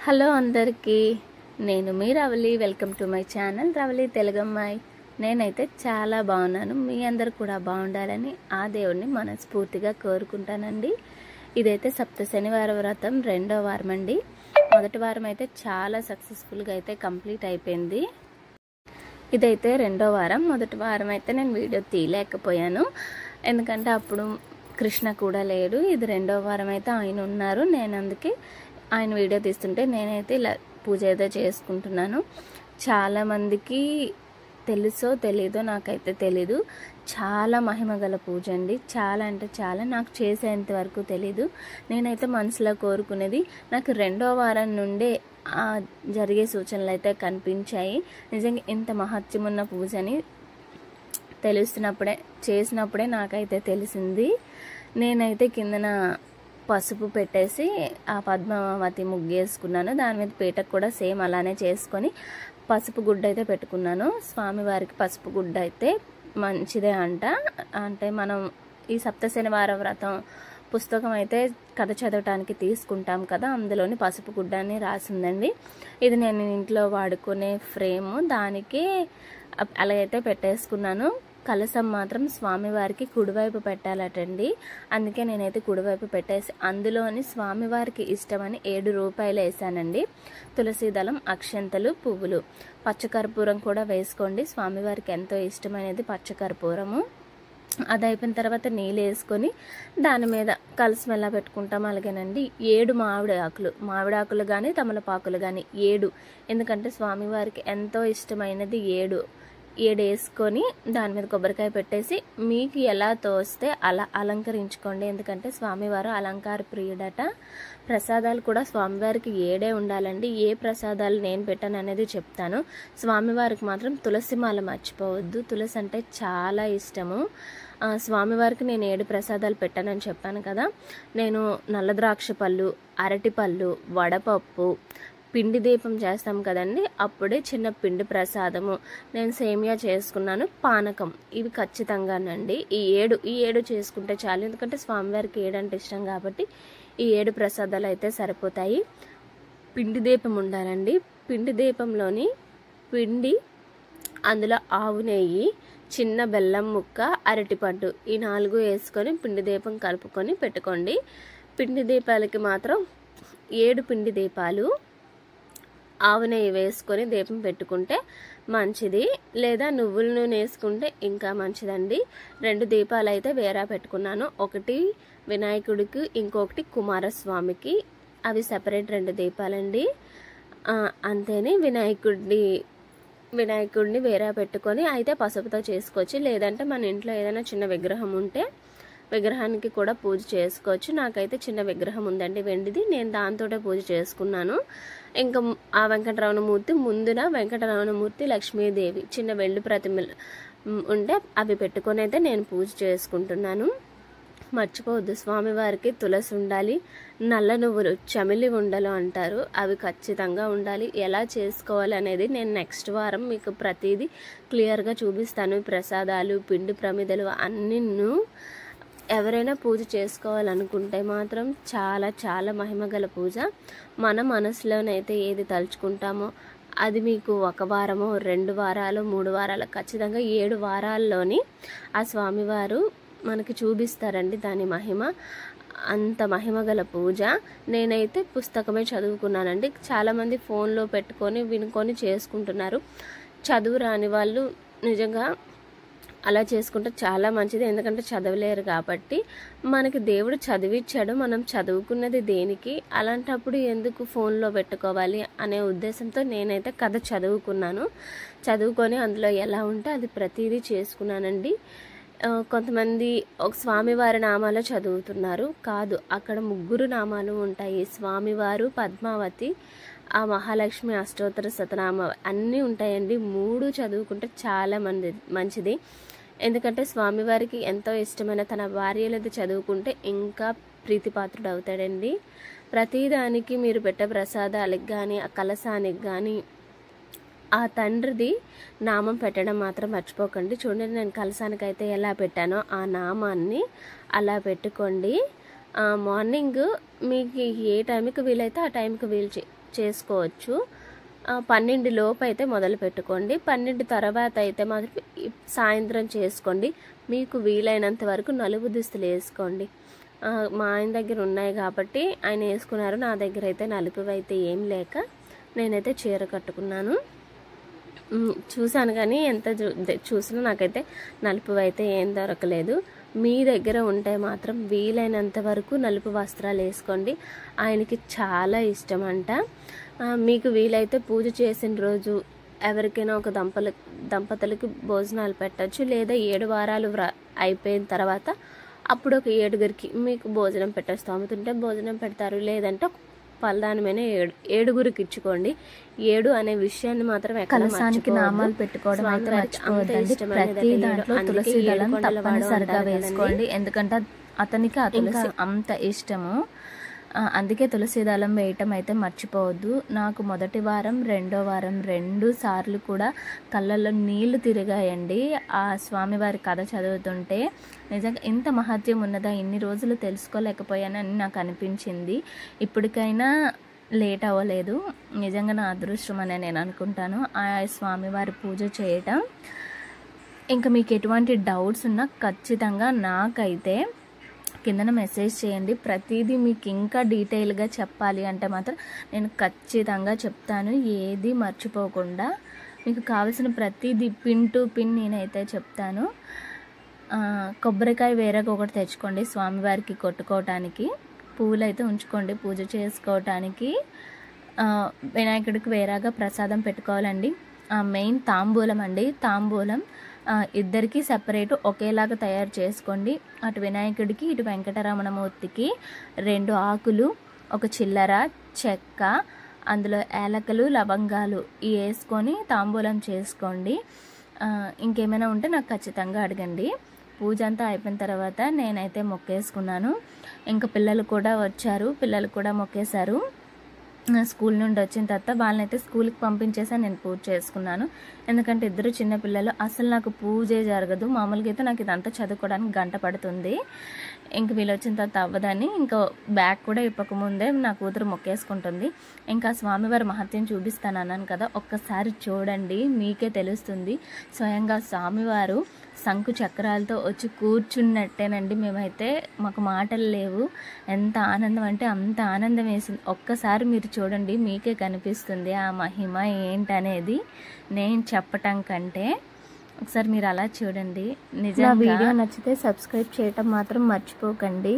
Hello అందరికీ, నేను మీ Ravali. Welcome to my channel Ravali తెలుగమ్మాయి. నేనైతే చాలా బాగున్నాను. మీ అందరు కూడా బాగుండాలని ఆ దేవుడిని మనస్ఫూర్తిగా కోరుకుంటానండి. ఇదైతే సప్త శనివార వ్రతం 2వ వారం అండి. మొదటి వారం అయితే చాలా సక్సెస్ఫుల్గా అయితే కంప్లీట్ అయిపోయింది. ఇదైతే 2వ వారం. మొదటి వారం అయితే నేను వీడియో తీయలేకపోయాను, ఎందుకంటే అప్పుడు కృష్ణ కూడా లేడు. ఇది 2వ వారం అయితే ఆయన ఉన్నారు. నేను అందుకే ఆయన వీడియో తీస్తుంటే నేనైతే ఇలా పూజ ఏదో చేసుకుంటున్నాను. చాలామందికి తెలుసో తెలీదో నాకైతే తెలీదు. చాలా మహిమగల పూజ అండి. చాలా అంటే చాలా, నాకు చేసేంత వరకు తెలీదు. నేనైతే మనసులో కోరుకునేది నాకు 2వ వారం నుండే జరిగే సూచనలు అయితే కనిపించాయి. నిజంగా ఇంత మహత్యం ఉన్న పూజని చేసినప్పుడే నాకైతే తెలిసింది. నేనైతే కిందన పసుపు పెట్టేసి ఆ పద్మావతి ముగ్గేసుకున్నాను. దాని మీద పీటకు కూడా సేమ్ అలానే చేసుకొని పసుపు గుడ్డ అయితే పెట్టుకున్నాను. స్వామివారికి పసుపు గుడ్డ అయితే మంచిదే అంటే మనం ఈ సప్త శనివార వ్రతం పుస్తకం అయితే కథ చదవటానికి తీసుకుంటాం కదా, అందులోని పసుపు గుడ్డ అని రాసిందండి. ఇది నేను ఇంట్లో వాడుకునే ఫ్రేము, దానికి అలాగైతే పెట్టేసుకున్నాను. కలసం మాత్రం స్వామివారికి కుడివైపు పెట్టాలటండి. అందుకే నేనైతే కుడివైపు పెట్టేసి అందులోని స్వామివారికి ఇష్టమని 7 రూపాయలు వేసానండి. తులసి దళం, అక్షంతలు, పువ్వులు, పచ్చకర్పూరం కూడా వేసుకోండి. స్వామివారికి ఎంతో ఇష్టమైనది పచ్చకర్పూరము. అది అయిపోయిన తర్వాత నీళ్ళు వేసుకొని దాని మీద కలసం ఎలా పెట్టుకుంటాం అలాగేనండి. 7 మామిడాకులు కానీ తమలపాకులు కానీ 7, ఎందుకంటే స్వామివారికి ఎంతో ఇష్టమైనది 7 వేసుకొని దాని మీద కొబ్బరికాయ పెట్టేసి మీకు ఎలా తోస్తే అలా అలంకరించుకోండి. ఎందుకంటే స్వామివారు అలంకార ప్రియుడట. ప్రసాదాలు కూడా స్వామివారికి 7 ఉండాలండి. ఏ ప్రసాదాలు నేను పెట్టాను అనేది చెప్తాను. స్వామివారికి మాత్రం తులసి మాల మర్చిపోవద్దు. తులసి అంటే చాలా ఇష్టము. స్వామివారికి నేను 7 ప్రసాదాలు పెట్టానని చెప్పాను కదా. నేను నల్ల ద్రాక్ష పళ్ళు, అరటి పళ్ళు, వడపప్పు, పిండి దీపం చేస్తాం కదండి, అప్పుడే చిన్న పిండి ప్రసాదము, నేను సేమియా చేసుకున్నాను, పానకం, ఇవి ఖచ్చితంగానండి. ఈ 7 చేసుకుంటే చాలు, ఎందుకంటే స్వామివారికి 7 అంటే ఇష్టం కాబట్టి ఈ 7 ప్రసాదాలు అయితే సరిపోతాయి. పిండి దీపం ఉండాలండి. పిండి దీపంలోని పిండి, అందులో ఆవు నెయ్యి, చిన్న బెల్లం ముక్క, అరటిపండు, ఈ 4 వేసుకొని పిండి దీపం కలుపుకొని పెట్టుకోండి. పిండి దీపాలకి మాత్రం 7 పిండి దీపాలు, ఆవు నెయ్యి వేసుకొని దీపం పెట్టుకుంటే మంచిది. లేదా నువ్వుల నూనె వేసుకుంటే ఇంకా మంచిదండి. 2 దీపాలు అయితే వేరా పెట్టుకున్నాను. ఒకటి వినాయకుడికి, ఇంకొకటి కుమారస్వామికి. అవి సెపరేట్ 2 దీపాలండి. అంతేని వినాయకుడిని వేరా పెట్టుకొని అయితే పసుపుతో చేసుకోవచ్చు. లేదంటే మన ఇంట్లో ఏదైనా చిన్న విగ్రహం ఉంటే విగ్రహానికి కూడా పూజ చేసుకోవచ్చు. నాకైతే చిన్న విగ్రహం ఉందండి, వెండిది. నేను దాంతోటే పూజ చేసుకున్నాను. ఇంకా ఆ వెంకటరమణమూర్తి ముందున వెంకటరమణమూర్తి, లక్ష్మీదేవి చిన్న వెండి ప్రతిమలు ఉంటే అవి పెట్టుకొని అయితే నేను పూజ చేసుకుంటున్నాను. మర్చిపోవద్దు, స్వామివారికి తులసి ఉండాలి. నల్ల నువ్వులు, చమిలి ఉండలు అంటారు, అవి ఖచ్చితంగా ఉండాలి. ఎలా చేసుకోవాలి అనేది నేను నెక్స్ట్ వారం మీకు ప్రతిదీ క్లియర్గా చూపిస్తాను. ప్రసాదాలు, పిండి ప్రమిదలు అన్నిను ఎవరైనా పూజ చేసుకోవాలనుకుంటే మాత్రం చాలా చాలా మహిమగల పూజ. మన మనసులోనైతే ఏది తలుచుకుంటామో అది మీకు 1 వారమో 2 వారాలు 3 వారాలు ఖచ్చితంగా 7 వారాల్లోని ఆ స్వామివారు మనకి చూపిస్తారండి దాని మహిమ. అంత మహిమగల పూజ. నేనైతే పుస్తకమే చదువుకున్నానండి. చాలామంది ఫోన్లో పెట్టుకొని వినుకొని చేసుకుంటున్నారు. చదువు రాని వాళ్ళు నిజంగా అలా చేసుకుంటే చాలా మంచిది, ఎందుకంటే చదవలేరు కాబట్టి. మనకి దేవుడు చదివిచ్చాడు, మనం చదువుకున్నది దేనికి, అలాంటప్పుడు ఎందుకు ఫోన్లో పెట్టుకోవాలి అనే ఉద్దేశంతో నేనైతే కథ చదువుకొని అందులో ఎలా ఉంటే అది ప్రతిదీ చేసుకున్నానండి. కొంతమంది ఒక స్వామివారి నామాలు చదువుతున్నారు, కాదు, అక్కడ 3 నామాలు ఉంటాయి. స్వామివారు, పద్మావతి, ఆ మహాలక్ష్మి అష్టోత్తర శతనామ అన్నీ ఉంటాయండి. 3 చదువుకుంటే చాలా మంచిది. ఎందుకంటే స్వామివారికి ఎంతో ఇష్టమైన తన భార్యలది చదువుకుంటే ఇంకా ప్రీతిపాత్రుడు అవుతాడండి. ప్రతిదానికి మీరు పెట్టే ప్రసాదాలకు కానీ ఆ కలసానికి కానీ ఆ తండ్రిది నామం పెట్టడం మాత్రం మర్చిపోకండి. చూడండి, నేను కలసానికి అయితే ఎలా పెట్టానో ఆ నామాన్ని అలా పెట్టుకోండి. మార్నింగ్ మీకు ఏ టైంకి వీలైతే ఆ టైంకి చేసుకోవచ్చు. 12 లోపు అయితే మొదలు పెట్టుకోండి. 12 తర్వాత అయితే మాత్రం సాయంత్రం చేసుకోండి. మీకు వీలైనంత వరకు నలుపు దుస్తులు వేసుకోండి. మా ఆయన దగ్గర ఉన్నాయి కాబట్టి ఆయన వేసుకున్నారు. నా దగ్గర అయితే నలుపు అయితే ఏం లేక నేనైతే చీర కట్టుకున్నాను. చూశాను కానీ ఎంత చూసినా నాకైతే నలుపు అయితే ఏం దొరకలేదు. మీ దగ్గర ఉంటే మాత్రం వీలైనంత వరకు నలుపు వస్త్రాలు వేసుకోండి. ఆయనకి చాలా ఇష్టం అంట. మీకు వీలైతే పూజ చేసిన రోజు ఎవరికైనా ఒక దంపతులకి భోజనాలు పెట్టచ్చు. లేదా 7 వారాలు అయిపోయిన తర్వాత అప్పుడు ఒక 7గురికి మీకు భోజనం పెట్టే స్తోమత ఉంటే భోజనం పెడతారు. లేదంటే పలదానమైన 7గురికి ఇచ్చుకోండి. 7 అనే విషయాన్ని మాత్రం కలశానికి నామాలు పెట్టుకోవడం అయితే మర్చిపోవద్దండి. ప్రతి దాంట్లో తులసి దళం తప్పనిసరిగా వేసుకోండి. ఎందుకంటే అతనికి ఆ తులసి అంత ఇష్టము. అందుకే తులసి దళం వేయటం అయితే మర్చిపోవద్దు. నాకు మొదటి వారం 2వ వారం 2 సార్లు కూడా కళ్ళల్లో నీళ్లు తిరిగాయండి ఆ స్వామివారి కథ చదువుతుంటే. నిజంగా ఇంత మహత్యం ఉన్నదా, ఇన్ని రోజులు తెలుసుకోలేకపోయానని నాకు అనిపించింది. ఇప్పటికైనా లేట్ అవ్వలేదు. నిజంగా నా అదృష్టం అనే నేను అనుకుంటాను ఆ స్వామివారి పూజ చేయటం. ఇంకా మీకు ఎటువంటి డౌట్స్ ఉన్నా ఖచ్చితంగా నాకైతే కిందన మెసేజ్ చేయండి. ప్రతిదీ మీకు ఇంకా డీటెయిల్గా చెప్పాలి అంటే మాత్రం నేను ఖచ్చితంగా చెప్తాను. ఏది మర్చిపోకుండా మీకు కావాల్సిన ప్రతిదీ పిన్ టు పిన్ నేనైతే చెప్తాను. కొబ్బరికాయ వేరేగా ఒకటి తెచ్చుకోండి స్వామివారికి కొట్టుకోవటానికి. పువ్వులు అయితే ఉంచుకోండి పూజ చేసుకోవటానికి. వినాయకుడికి వేరేగా ప్రసాదం పెట్టుకోవాలండి. మెయిన్ తాంబూలం అండి. తాంబూలం ఇద్దరికి సెపరేట్ ఒకేలాగా తయారు చేసుకోండి. అటు వినాయకుడికి ఇటు వెంకటరమణమూర్తికి 2 ఆకులు, ఒక చిల్లర, చెక్క, అందులో ఏలకలు, లవంగాలు వేసుకొని తాంబూలం చేసుకోండి. ఇంకేమైనా ఉంటే నాకు ఖచ్చితంగా అడగండి. పూజ అంతా అయిపోయిన తర్వాత నేనైతే మొక్కేసుకున్నాను. ఇంకా పిల్లలు కూడా వచ్చారు, పిల్లలు కూడా మొక్కేశారు. స్కూల్ నుండి వచ్చిన తర్వాత వాళ్ళనైతే స్కూల్కి పంపించేసి నేను పూజ చేసుకున్నాను. ఎందుకంటే ఇద్దరు చిన్నపిల్లలు, అసలు నాకు పూజే జరగదు. మామూలుగా అయితే నాకు ఇదంతా చదువుకోవడానికి గంట పడుతుంది. ఇంక వీళ్ళు వచ్చిన తర్వాత అవ్వదని ఇంకా బ్యాగ్ కూడా ఇప్పకముందే నా కూతురు మొక్కేసుకుంటుంది. ఇంకా స్వామివారి మహత్యం చూపిస్తాను అన్నాను కదా, ఒక్కసారి చూడండి మీకే తెలుస్తుంది. స్వయంగా స్వామివారు శంకు చక్రాలతో వచ్చి కూర్చున్నట్టేనండి. మేమైతే మాకు మాటలు లేవు. ఎంత ఆనందం అంటే అంత ఆనందం వేసింది. ఒక్కసారి మీరు చూడండి మీకే కనిపిస్తుంది ఆ మహిమ ఏంటనేది నేను చెప్పటం కంటే. ఒకసారి మీరు అలా చూడండి. నిజంగా వీడియో నచ్చితే సబ్స్క్రైబ్ చేయటం మాత్రం మర్చిపోకండి.